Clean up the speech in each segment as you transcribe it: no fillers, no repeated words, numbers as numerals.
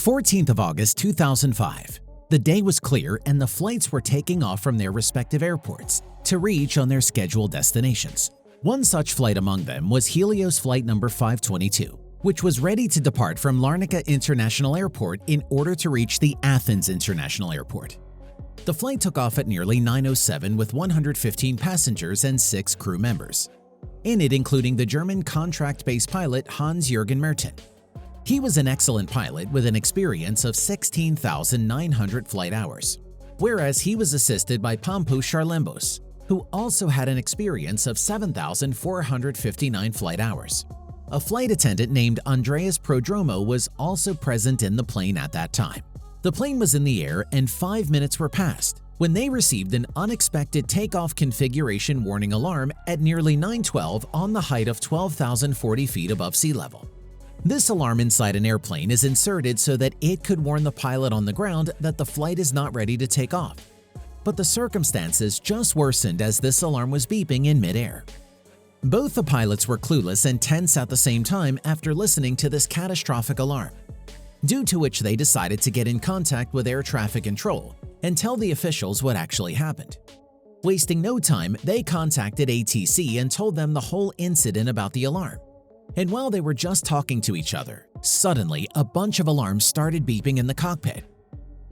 14th of August 2005. The day was clear and the flights were taking off from their respective airports to reach on their scheduled destinations. One such flight among them was Helios flight number 522, which was ready to depart from Larnaca International Airport in order to reach the Athens International Airport. The flight took off at nearly 9:07 with 115 passengers and 6 crew members, in it including the German contract-based pilot Hans-Jürgen Merten. He was an excellent pilot with an experience of 16,900 flight hours, whereas he was assisted by Pampous Charlembous, who also had an experience of 7,459 flight hours. A flight attendant named Andreas Prodromou was also present in the plane at that time. The plane was in the air and 5 minutes were passed when they received an unexpected takeoff configuration warning alarm at nearly 9:12 on the height of 12,040 feet above sea level. This alarm inside an airplane is inserted so that it could warn the pilot on the ground that the flight is not ready to take off. But the circumstances just worsened as this alarm was beeping in midair. Both the pilots were clueless and tense at the same time after listening to this catastrophic alarm, due to which they decided to get in contact with air traffic control and tell the officials what actually happened. Wasting no time, they contacted ATC and told them the whole incident about the alarm. And while they were just talking to each other, suddenly a bunch of alarms started beeping in the cockpit.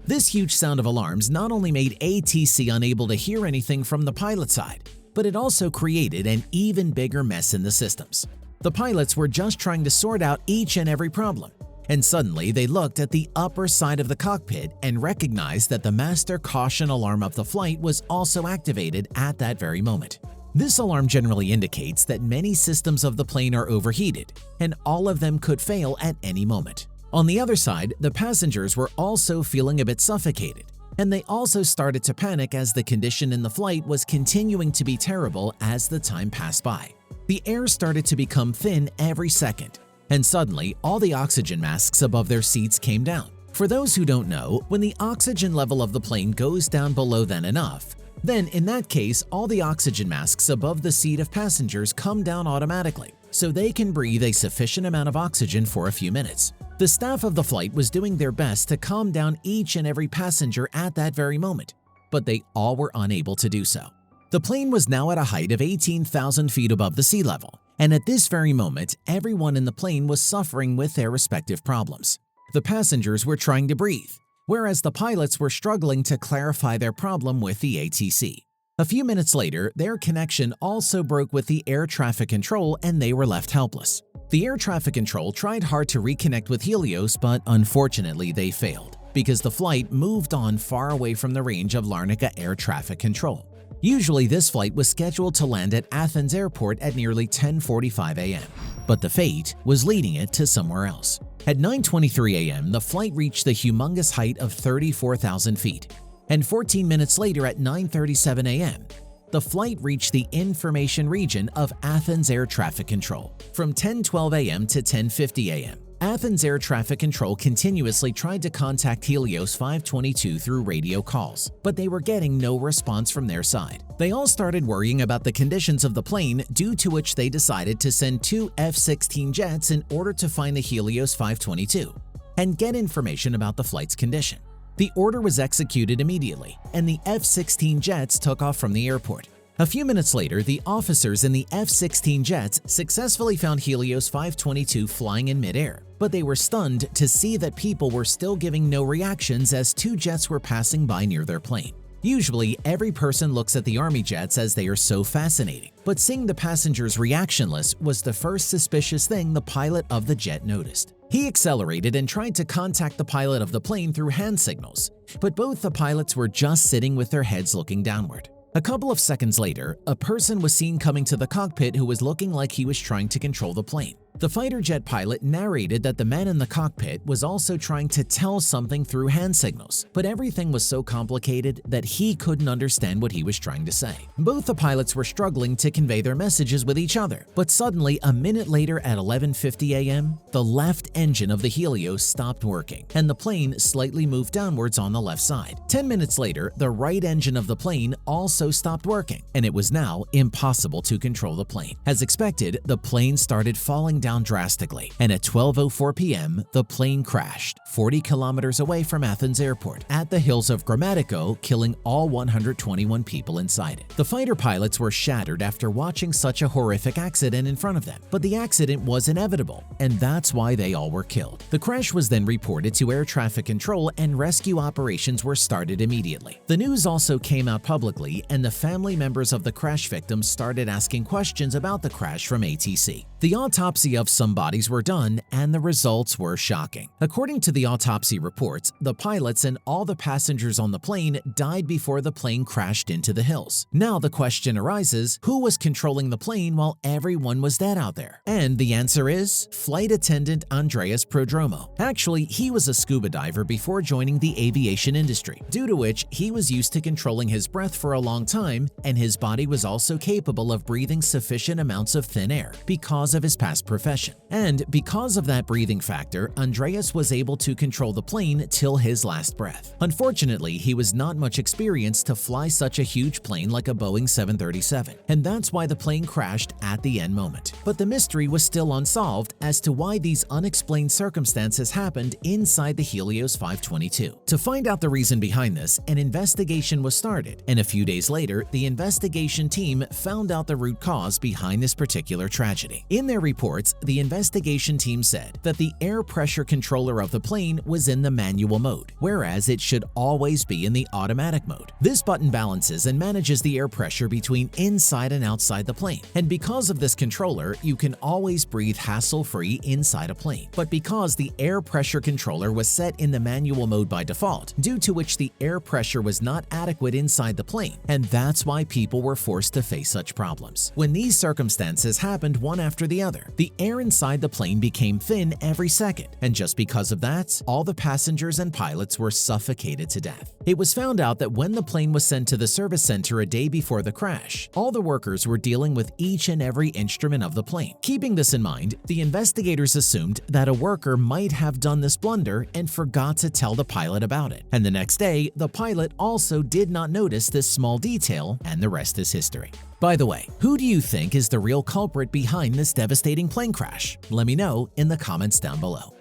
This huge sound of alarms not only made ATC unable to hear anything from the pilot side, but it also created an even bigger mess in the systems. The pilots were just trying to sort out each and every problem, and suddenly they looked at the upper side of the cockpit and recognized that the master caution alarm of the flight was also activated at that very moment. This alarm generally indicates that many systems of the plane are overheated, and all of them could fail at any moment. On the other side, the passengers were also feeling a bit suffocated, and they also started to panic as the condition in the flight was continuing to be terrible as the time passed by. The air started to become thin every second, and suddenly all the oxygen masks above their seats came down. For those who don't know, when the oxygen level of the plane goes down below than enough, then in that case all the oxygen masks above the seat of passengers come down automatically, so they can breathe a sufficient amount of oxygen for a few minutes. The staff of the flight was doing their best to calm down each and every passenger at that very moment, but they all were unable to do so. The plane was now at a height of 18,000 feet above the sea level, and at this very moment, everyone in the plane was suffering with their respective problems. The passengers were trying to breathe, whereas the pilots were struggling to clarify their problem with the ATC. A few minutes later, their connection also broke with the air traffic control and they were left helpless. The air traffic control tried hard to reconnect with Helios, but unfortunately they failed because the flight moved on far away from the range of Larnaca air traffic control. Usually this flight was scheduled to land at Athens airport at nearly 10:45 a.m., but the fate was leading it to somewhere else. At 9:23 a.m., the flight reached the humongous height of 34,000 feet, and 14 minutes later at 9:37 a.m., the flight reached the information region of Athens Air Traffic Control. From 10:12 a.m. to 10:50 a.m., Athens Air Traffic Control continuously tried to contact Helios 522 through radio calls, but they were getting no response from their side. They all started worrying about the conditions of the plane, due to which they decided to send 2 F-16 jets in order to find the Helios 522 and get information about the flight's condition. The order was executed immediately, and the F-16 jets took off from the airport. A few minutes later, the officers in the F-16 jets successfully found Helios 522 flying in midair, but they were stunned to see that people were still giving no reactions as 2 jets were passing by near their plane. Usually, every person looks at the army jets as they are so fascinating, but seeing the passengers reactionless was the first suspicious thing the pilot of the jet noticed. He accelerated and tried to contact the pilot of the plane through hand signals, but both the pilots were just sitting with their heads looking downward. A couple of seconds later, a person was seen coming to the cockpit who was looking like he was trying to control the plane. The fighter jet pilot narrated that the man in the cockpit was also trying to tell something through hand signals, but everything was so complicated that he couldn't understand what he was trying to say. Both the pilots were struggling to convey their messages with each other, but suddenly, a minute later at 11:50 a.m., the left engine of the Helios stopped working, and the plane slightly moved downwards on the left side. 10 minutes later, the right engine of the plane also stopped working, and it was now impossible to control the plane. As expected, the plane started falling down down drastically, and at 12:04 p.m., the plane crashed 40 kilometers away from Athens airport at the hills of Grammatico, killing all 121 people inside it. The fighter pilots were shattered after watching such a horrific accident in front of them, but the accident was inevitable, and that's why they all were killed. The crash was then reported to air traffic control, and rescue operations were started immediately. The news also came out publicly, and the family members of the crash victims started asking questions about the crash from ATC. The autopsy of some bodies were done, and the results were shocking. According to the autopsy reports, the pilots and all the passengers on the plane died before the plane crashed into the hills. Now the question arises, who was controlling the plane while everyone was dead out there? And the answer is flight attendant Andreas Prodromou. Actually, he was a scuba diver before joining the aviation industry, due to which he was used to controlling his breath for a long time, and his body was also capable of breathing sufficient amounts of thin air because of his past profession. And because of that breathing factor, Andreas was able to control the plane till his last breath. Unfortunately, he was not much experienced to fly such a huge plane like a Boeing 737, and that's why the plane crashed at the end moment. But the mystery was still unsolved as to why these unexplained circumstances happened inside the Helios 522. To find out the reason behind this, an investigation was started, and a few days later, the investigation team found out the root cause behind this particular tragedy. In their reports, the investigation team said that the air pressure controller of the plane was in the manual mode, whereas it should always be in the automatic mode. This button balances and manages the air pressure between inside and outside the plane, and because of this controller, you can always breathe hassle-free inside a plane. But because the air pressure controller was set in the manual mode by default, due to which the air pressure was not adequate inside the plane, and that's why people were forced to face such problems. When these circumstances happened one after the other, the air inside the plane became thin every second, and just because of that, all the passengers and pilots were suffocated to death. It was found out that when the plane was sent to the service center a day before the crash, all the workers were dealing with each and every instrument of the plane. Keeping this in mind, the investigators assumed that a worker might have done this blunder and forgot to tell the pilot about it. And the next day, the pilot also did not notice this small detail, and the rest is history. By the way, who do you think is the real culprit behind this devastating plane crash? Let me know in the comments down below.